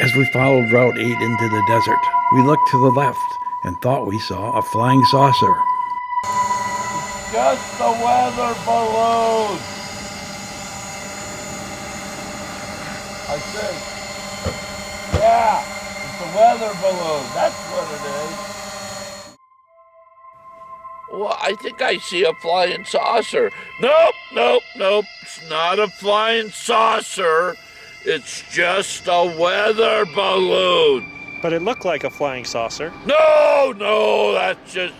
As we followed Route 8 into the desert, we looked to the left and thought we saw a flying saucer. Just the weather balloon. I think. Yeah, it's a weather balloon. That's what it is. Well, I think I see a flying saucer. Nope. It's not a flying saucer. It's just a weather balloon. But it looked like a flying saucer. No, that's just...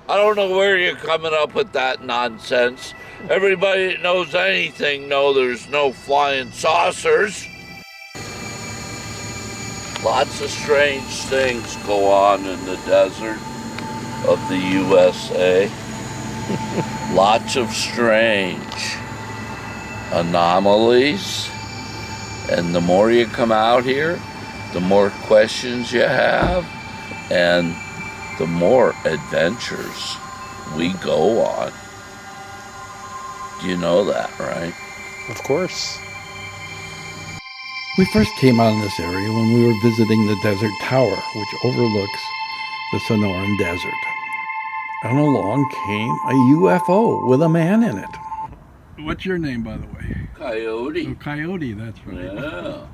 I don't know where you're coming up with that nonsense. Everybody that knows anything knows there's no flying saucers. Lots of strange things go on in the desert of the USA. Lots of strange anomalies. And the more you come out here, the more questions you have, and the more adventures we go on. You know that, right? Of course. We first came out in this area when we were visiting the desert tower, which overlooks the Sonoran Desert. And along came a UFO with a man in it. What's your name, by the way? Coyote. Oh, Coyote, that's right. Yeah.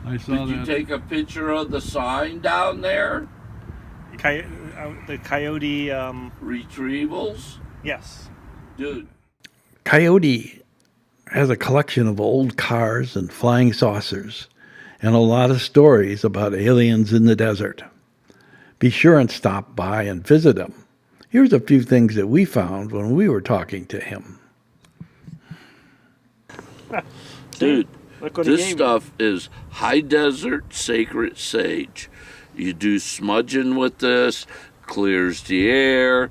I saw Did you that. take a picture of the sign down there? The Coyote, Retrievals? yes. Dude. Coyote has a collection of old cars and flying saucers and a lot of stories about aliens in the desert. Be sure and stop by and visit him. Here's a few things that we found when we were talking to him. Dude, Look what he this gave me. stuff is high desert sacred sage. You do smudging with this, clears the air,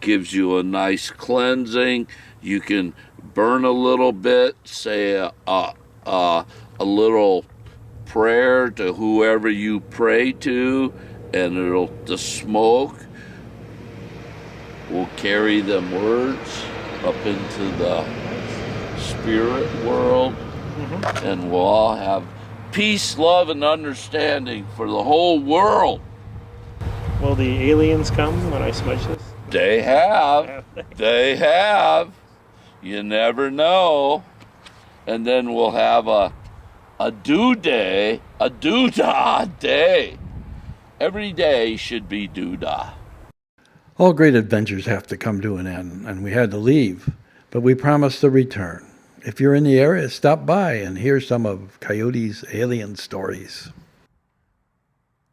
gives you a nice cleansing. You can burn a little bit, say a little prayer to whoever you pray to, and the smoke will carry them words up into the spirit world, and we'll all have peace, love, and understanding for the whole world. Will the aliens come when I smudge this? They have. They have. You never know. And then we'll have a doodah day. Every day should be doodah. All great adventures have to come to an end, and we had to leave, but we promised to return. If you're in the area, stop by and hear some of Coyote's alien stories.